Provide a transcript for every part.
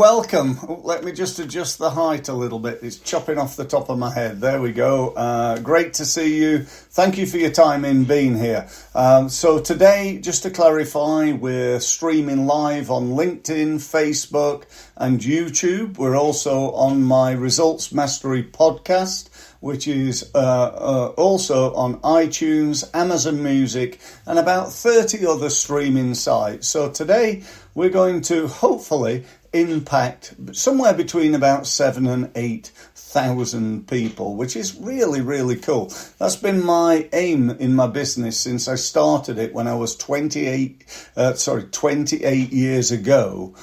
welcome. Let me just adjust the height a little bit. It's chopping off the top of my head. There we go. Great to see you. Thank you for your time in being here. So today, just to clarify, we're streaming live on LinkedIn, Facebook and YouTube. We're also on my Results Mastery podcast, which is also on iTunes, Amazon Music, and about 30 other streaming sites. So today we're going to hopefully impact somewhere between about 7,000 and 8,000 people, which is really, really cool. That's been my aim in my business since I started it when I was 28 years ago.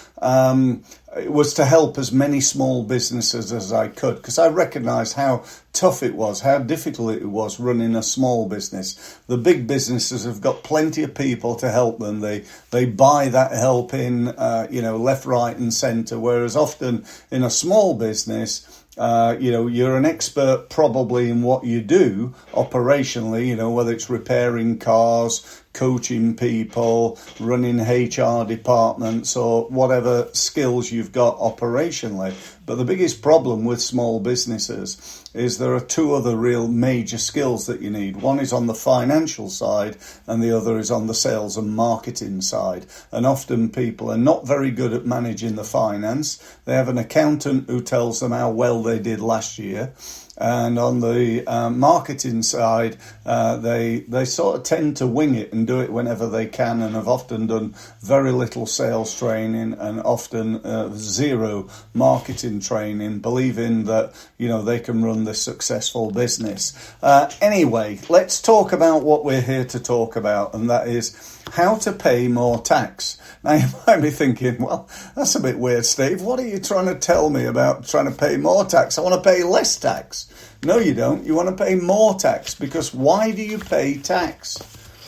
It was to help as many small businesses as I could, because I recognised how tough it was, how difficult it was running a small business. The big businesses have got plenty of people to help them. They buy that help in, left, right and centre, whereas often in a small business, you're an expert probably in what you do operationally, whether it's repairing cars, coaching people, running HR departments, or whatever skills you've got operationally. But the biggest problem with small businesses is there are two other real major skills that you need. One is on the financial side and the other is on the sales and marketing side. And often people are not very good at managing the finance. They have an accountant who tells them how well they did last year. And on the marketing side, they sort of tend to wing it and do it whenever they can, and have often done very little sales training and often zero marketing training, believing that, they can run this successful business. Anyway, let's talk about what we're here to talk about, and that is how to pay more tax. Now, you might be thinking, well, that's a bit weird, Steve. What are you trying to tell me about trying to pay more tax? I want to pay less tax. No, you don't. You want to pay more tax, because why do you pay tax?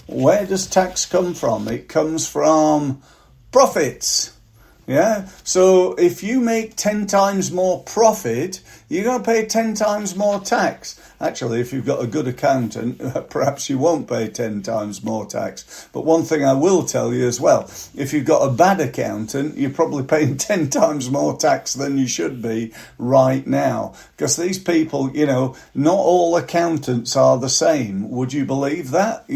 Where does tax come from? It comes from profits. Yeah. So if you make 10 times more profit, you're going to pay 10 times more tax. Actually, if you've got a good accountant, perhaps you won't pay 10 times more tax. But one thing I will tell you as well, if you've got a bad accountant, you're probably paying 10 times more tax than you should be right now. Because these people, not all accountants are the same. Would you believe that?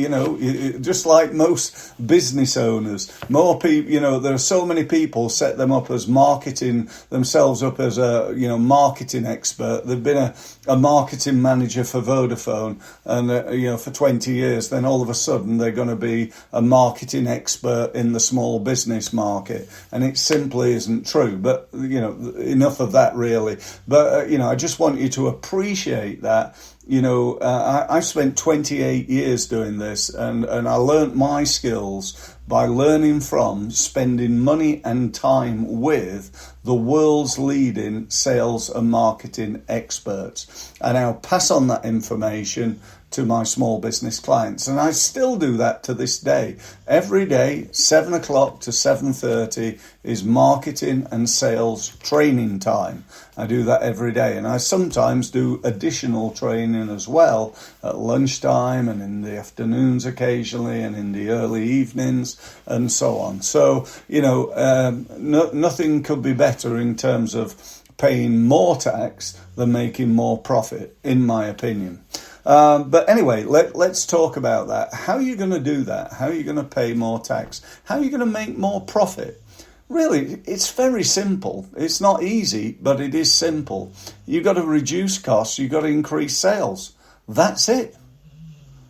Just like most business owners, more people, there are so many people set them up as themselves up as a, marketing expert. They've been a marketing manager for Vodafone and for 20 years, then all of a sudden they're going to be a marketing expert in the small business market, and it simply isn't true. But enough of that really. But I just want you to appreciate that. I've spent 28 years doing this, and I learnt my skills by learning from spending money and time with the world's leading sales and marketing experts. And I'll pass on that information to my small business clients. And I still do that to this day. Every day, 7 o'clock to 7:30 is marketing and sales training time. I do that every day. And I sometimes do additional training as well at lunchtime and in the afternoons occasionally and in the early evenings and so on. So, nothing could be better in terms of paying more tax than making more profit, in my opinion. But anyway, let's talk about that. How are you going to do that? How are you going to pay more tax? How are you going to make more profit? Really, it's very simple. It's not easy, but it is simple. You've got to reduce costs. You've got to increase sales. That's it.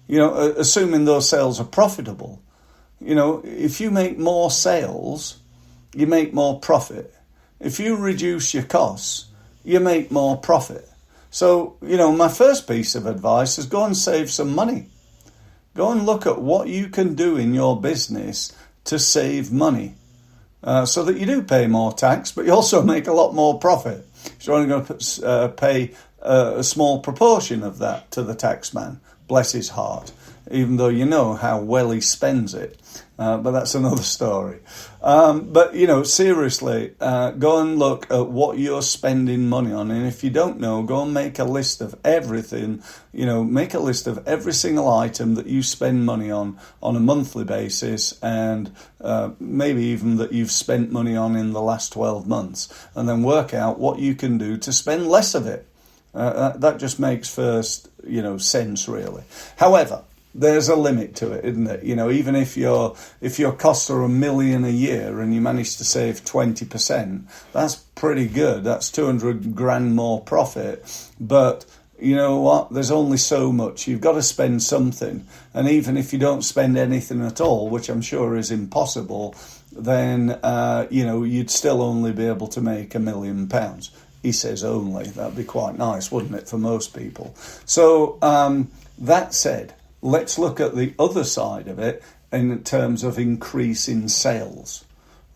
Assuming those sales are profitable. If you make more sales, you make more profit. If you reduce your costs, you make more profit. So, my first piece of advice is go and save some money. Go and look at what you can do in your business to save money so that you do pay more tax, but you also make a lot more profit. You're only going to pay a small proportion of that to the tax man. Bless his heart. even though you know how well he spends it. But that's another story. But, seriously, go and look at what you're spending money on. And if you don't know, go and make a list of everything. Make a list of every single item that you spend money on a monthly basis, and maybe even that you've spent money on in the last 12 months. And then work out what you can do to spend less of it. That just makes sense, really. However, there's a limit to it, isn't it? Even if your costs are $1 million a year and you manage to save 20%, that's pretty good. That's 200 grand more profit. But you know what? There's only so much. You've got to spend something. And even if you don't spend anything at all, which I'm sure is impossible, then, you'd still only be able to make £1 million. He says only. That'd be quite nice, wouldn't it, for most people? So that said, let's look at the other side of it in terms of increase in sales,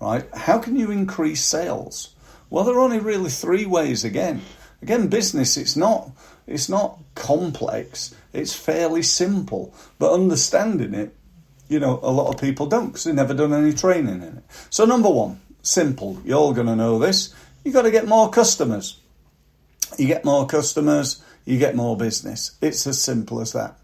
right? How can you increase sales? Well, there are only really three ways again. Again, business, it's not complex. It's fairly simple. But understanding it, a lot of people don't because they've never done any training in it. So number one, simple. You're all going to know this. You've got to get more customers. You get more customers, you get more business. It's as simple as that.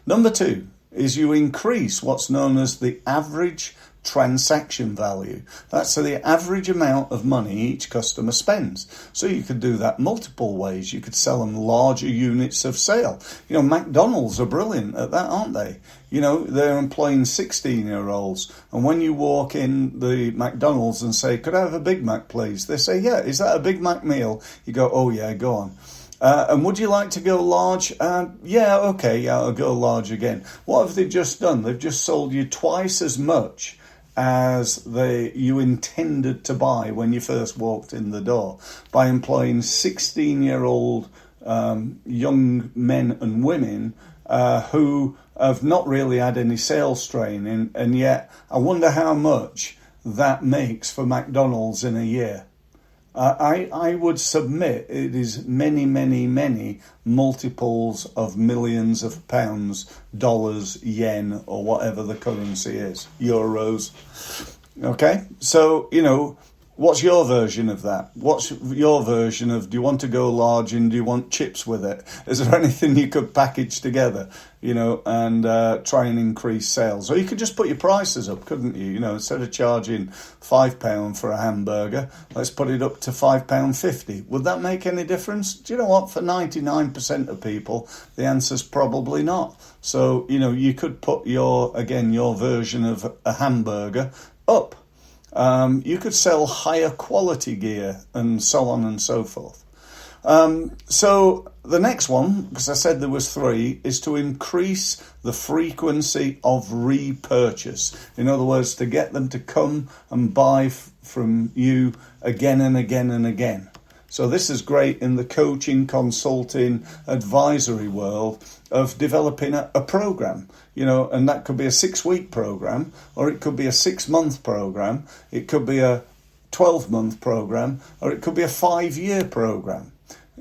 Number two is you increase what's known as the average transaction value. That's the average amount of money each customer spends. So you could do that multiple ways. You could sell them larger units of sale. McDonald's are brilliant at that, aren't they? They're employing 16-year-olds. And when you walk in the McDonald's and say, could I have a Big Mac, please? They say, yeah, is that a Big Mac meal? You go, oh, yeah, go on. And would you like to go large? Yeah, okay, I'll go large again. What have they just done? They've just sold you twice as much as you intended to buy when you first walked in the door by employing 16-year-old young men and women who have not really had any sales training, and yet I wonder how much that makes for McDonald's in a year. I would submit it is many, many, many multiples of millions of pounds, dollars, yen, or whatever the currency is, euros. Okay, so, what's your version of that? What's your version of, do you want to go large and do you want chips with it? Is there anything you could package together, and try and increase sales? Or you could just put your prices up, couldn't you? Instead of charging £5 for a hamburger, let's put it up to £5.50. Would that make any difference? Do you know what? For 99% of people, the answer's probably not. So, you could put your version of a hamburger up. You could sell higher quality gear and so on and so forth. So the next one, because I said there was three, is to increase the frequency of repurchase. In other words, to get them to come and buy from you again and again and again. So this is great in the coaching, consulting, advisory world of developing a program, and that could be a 6-week program, or it could be a 6-month program, it could be a 12-month program, or it could be a 5-year program.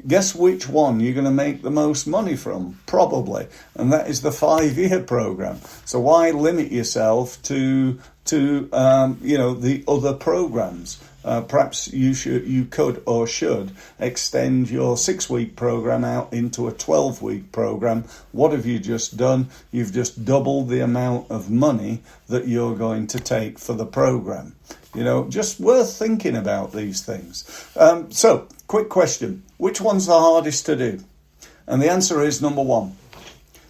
Guess which one you're going to make the most money from? Probably. And that is the 5-year program. So why limit yourself to the other programs? Perhaps you could or should extend your 6-week program out into a 12-week program. What have you just done? You've just doubled the amount of money that you're going to take for the program. Just worth thinking about these things. So, quick question. Which one's the hardest to do? And the answer is number one.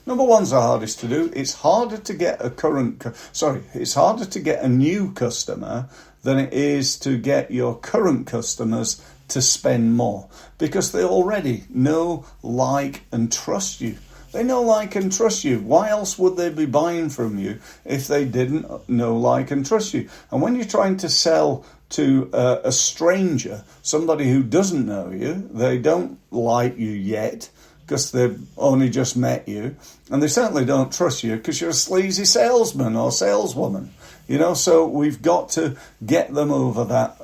Number one's the hardest to do. It's harder to get it's harder to get a new customer than it is to get your current customers to spend more, because they already know, like, and trust you. They know, like, and trust you. Why else would they be buying from you if they didn't know, like, and trust you? And when you're trying to sell to a stranger, somebody who doesn't know you, they don't like you yet because they've only just met you, and they certainly don't trust you because you're a sleazy salesman or saleswoman. So we've got to get them over that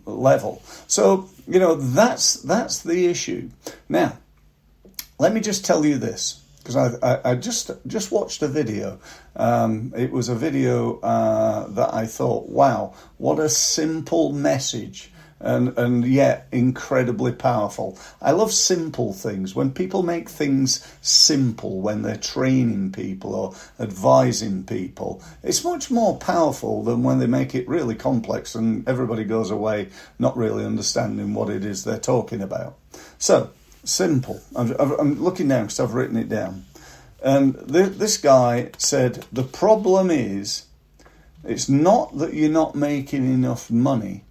level. So, that's the issue. Now, let me just tell you this. because I just watched a video. It was a video that I thought, wow, what a simple message. And yet incredibly powerful. I love simple things. When people make things simple, when they're training people or advising people, it's much more powerful than when they make it really complex and everybody goes away not really understanding what it is they're talking about. So, simple. I'm looking down because I've written it down. And this guy said, the problem is, it's not that you're not making enough money.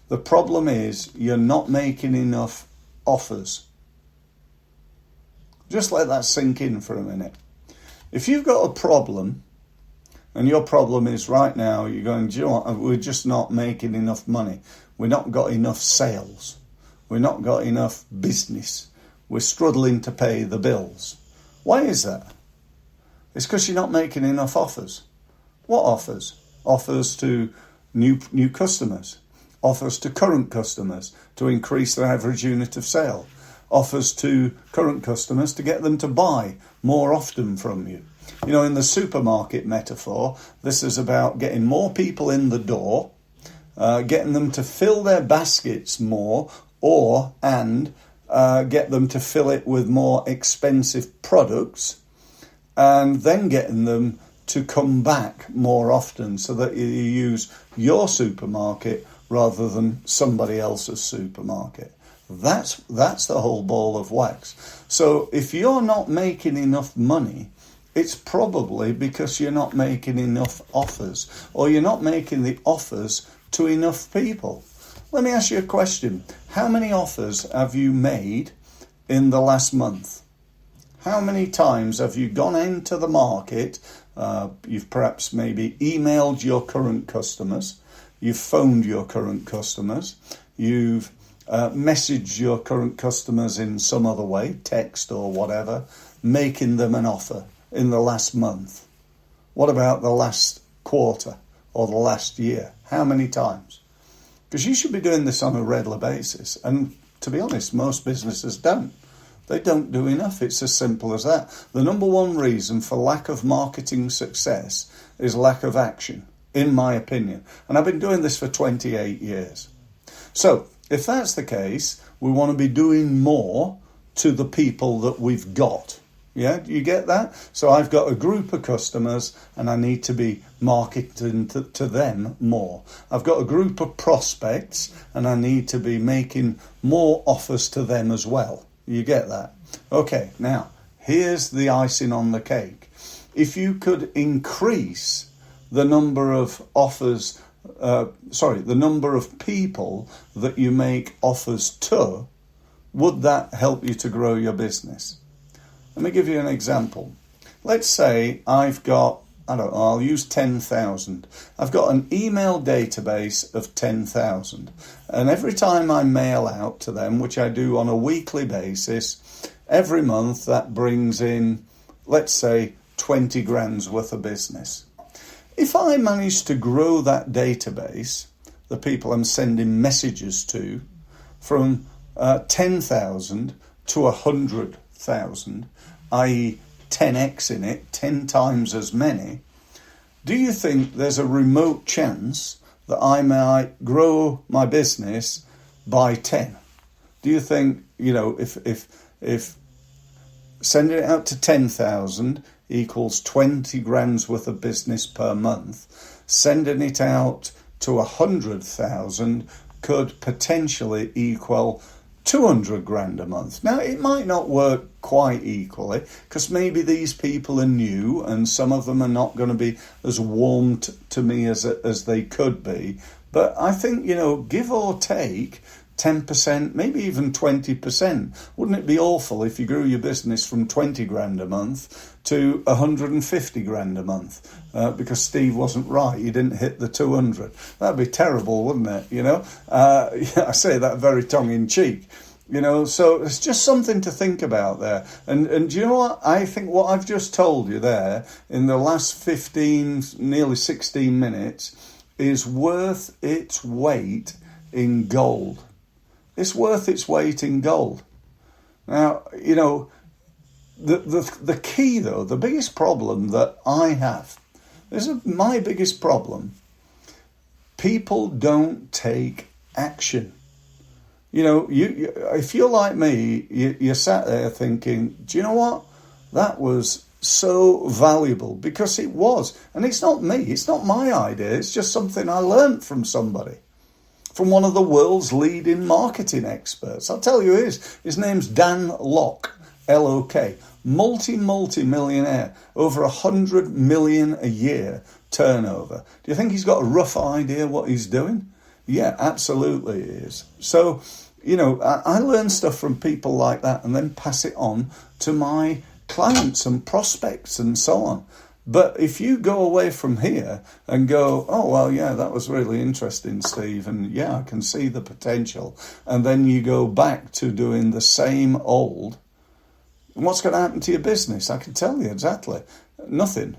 The problem is you're not making enough offers. Just let that sink in for a minute. If you've got a problem, and your problem is right now, you're going, do you know what? We're just not making enough money. We've not got enough sales. We've not got enough business. We're struggling to pay the bills. Why is that? It's because you're not making enough offers. What offers? Offers to new customers. Offers to current customers to increase their average unit of sale. Offers to current customers to get them to buy more often from you. You know, in the supermarket metaphor, this is about getting more people in the door, getting them to fill their baskets more, and get them to fill it with more expensive products, and then getting them to come back more often so that you use your supermarket rather than somebody else's supermarket. That's the whole ball of wax. So if you're not making enough money, it's probably because you're not making enough offers, or you're not making the offers to enough people. Let me ask you a question. How many offers have you made in the last month? How many times have you gone into the market? You've perhaps maybe emailed your current customers. You've phoned your current customers. You've messaged your current customers in some other way, text or whatever, making them an offer in the last month. What about the last quarter or the last year? How many times? Because you should be doing this on a regular basis. And to be honest, most businesses don't. They don't do enough. It's as simple as that. The number one reason for lack of marketing success is lack of action, in my opinion. And I've been doing this for 28 years. So if that's the case, we want to be doing more to the people that we've got. Yeah, you get that? So I've got a group of customers and I need to be marketing to them more. I've got a group of prospects and I need to be making more offers to them as well. You get that? Okay, now, here's the icing on the cake. If you could increase the number of offers, the number of people that you make offers to, would that help you to grow your business? Let me give you an example. Let's say I've got, I'll use 10,000. I've got an email database of 10,000. And every time I mail out to them, which I do on a weekly basis, every month that brings in, let's say, 20 grand's worth of business. If I manage to grow that database, the people I'm sending messages to, from 10,000 to 100,000, i.e. 10x in it, 10 times as many, do you think there's a remote chance that I might grow my business by 10? Do you think, if sending it out to 10,000 equals 20 grand's worth of business per month, sending it out to 100,000 could potentially equal 200 grand a month. Now, it might not work quite equally because maybe these people are new and some of them are not going to be as warm to me as they could be. But I think, give or take 10%, maybe even 20%. Wouldn't it be awful if you grew your business from 20 grand a month to 150 grand a month because Steve wasn't right, he didn't hit the 200. That'd be terrible, wouldn't it? I say that very tongue-in-cheek. So it's just something to think about there. And do you know what? I think what I've just told you there in the last 15, nearly 16 minutes is worth its weight in gold. It's worth its weight in gold. Now, The key, though, the biggest problem that I have, this is my biggest problem, people don't take action. You know, if you're like me, you're sat there thinking, do you know what? That was so valuable, because it was. And it's not me, it's not my idea, it's just something I learned from somebody, from one of the world's leading marketing experts. I'll tell you his name's Dan Lok, L-O-K, multi-millionaire, over 100 million a year turnover. Do you think he's got a rough idea what he's doing? Yeah, absolutely he is. So, you know, I learn stuff from people like that and then pass it on to my clients and prospects and so on. But if you go away from here and go, oh, well, yeah, that was really interesting, Steve, and yeah, I can see the potential, and then you go back to doing the same old, what's going to happen to your business? I can tell you exactly. Nothing.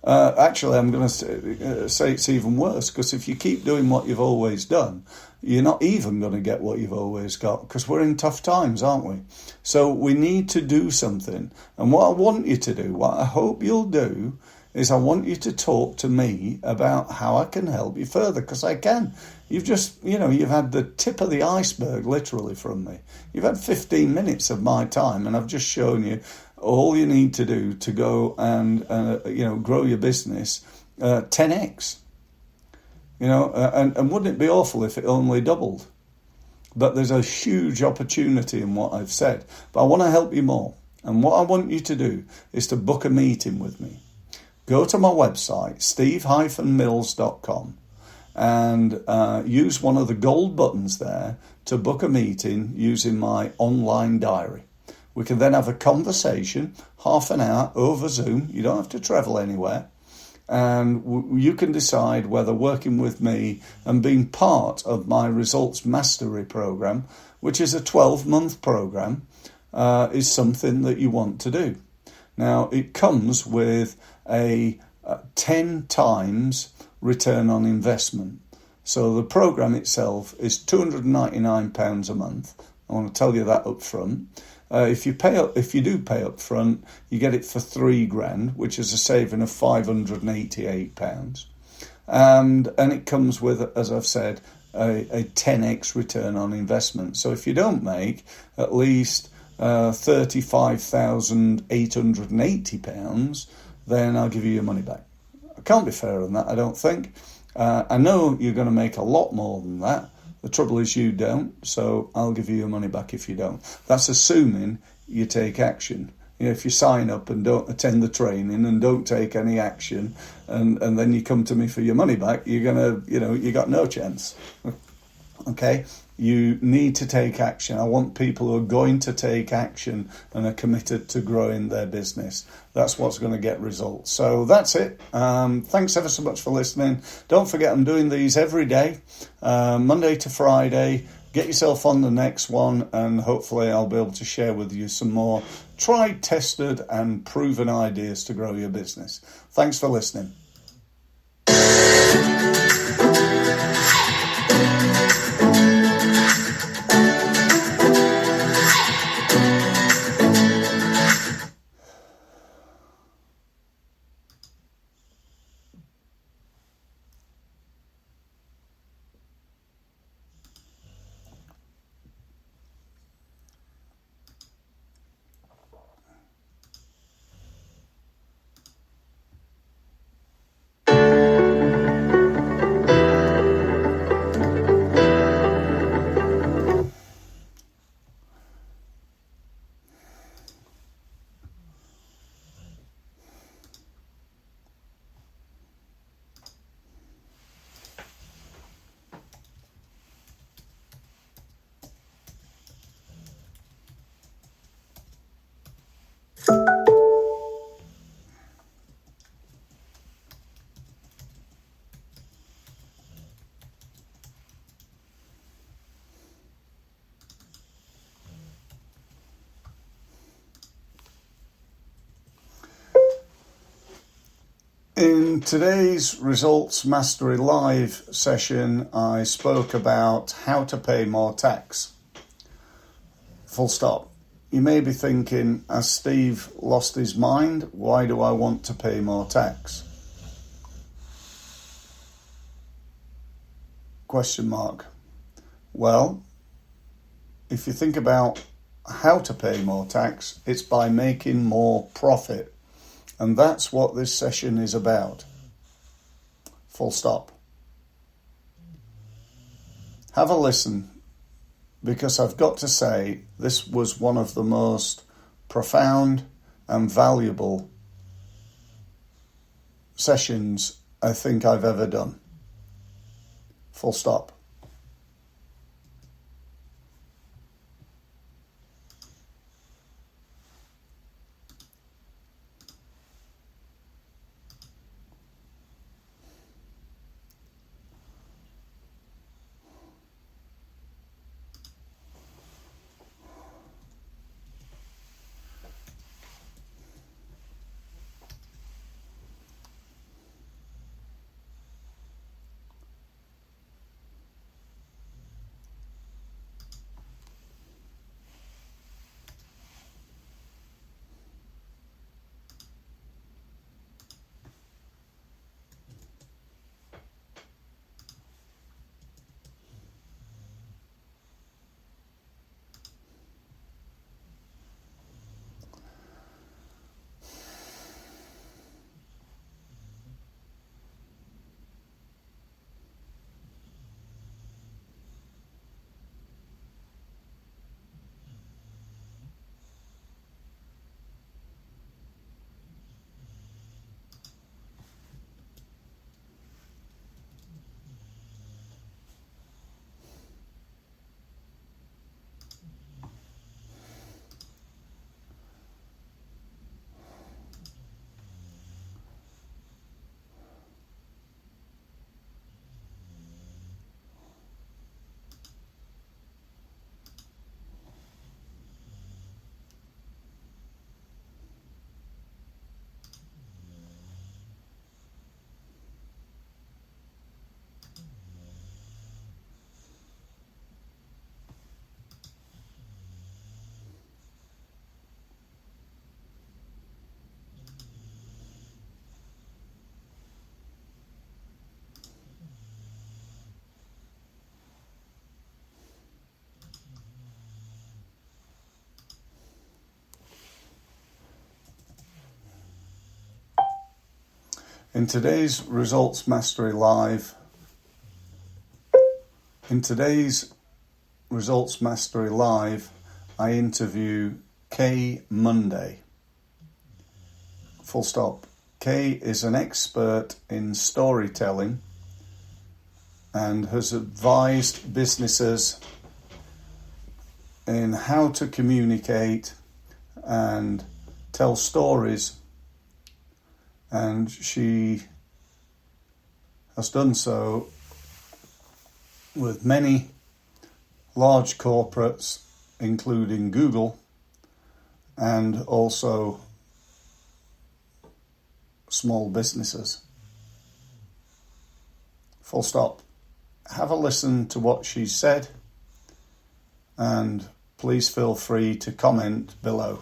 Actually, I'm going to say it's even worse, because if you keep doing what you've always done, you're not even going to get what you've always got, because we're in tough times, aren't we? So we need to do something. And what I want you to do, what I hope you'll do, is I want you to talk to me about how I can help you further, because I can. You've just, you know, you've had the tip of the iceberg literally from me. You've had 15 minutes of my time, and I've just shown you all you need to do to go and grow your business 10x. You know, and wouldn't it be awful if it only doubled? But there's a huge opportunity in what I've said. But I want to help you more. And what I want you to do is to book a meeting with me. Go to my website, steve-mills.com, and use one of the gold buttons there to book a meeting using my online diary. We can then have a conversation, half an hour over Zoom. You don't have to travel anywhere. And you can decide whether working with me and being part of my Results Mastery program, which is a 12-month program, is something that you want to do. Now, it comes with a 10 times return on investment. So the program itself is £299 a month. I want to tell you that up front. If you do pay up front, you get it for £3,000, which is a saving of £588. And it comes with, as I've said, a 10x return on investment. So if you don't make at least £35,880, then I'll give you your money back. I can't be fairer than that, I don't think. I know you're going to make a lot more than that. The trouble is you don't, so I'll give you your money back if you don't. That's assuming you take action. You know, if you sign up and don't attend the training and don't take any action, and then you come to me for your money back, you're gonna, you got no chance. Okay? You need to take action. I want people who are going to take action and are committed to growing their business. That's what's going to get results. So that's it. Thanks ever so much for listening. Don't forget, I'm doing these every day, Monday to Friday. Get yourself on the next one, and hopefully I'll be able to share with you some more tried, tested, and proven ideas to grow your business. Thanks for listening. In today's Results Mastery Live session, I spoke about how to pay more tax. Full stop. you may be thinking, has Steve lost his mind? Why do I want to pay more tax? Question mark. Well, if you think about how to pay more tax, it's by making more profit. And that's what this session is about. Full stop. Have a listen, because I've got to say this was one of the most profound and valuable sessions I think I've ever done. Full stop. In today's Results Mastery Live, I interview Kay Monday. Full stop. Kay is an expert in storytelling and has advised businesses in how to communicate and tell stories. And she has done so with many large corporates, including Google, and also small businesses. Full stop. Have a listen to what she said, and please feel free to comment below.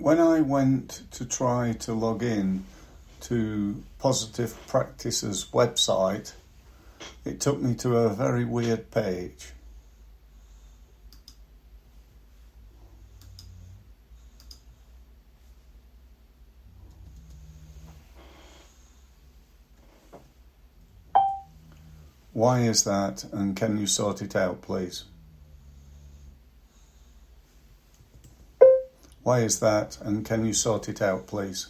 When I went to try to log in to Positive Practice's website, it took me to a very weird page. Why is that, and can you sort it out, please? Why is that, and can you sort it out, please?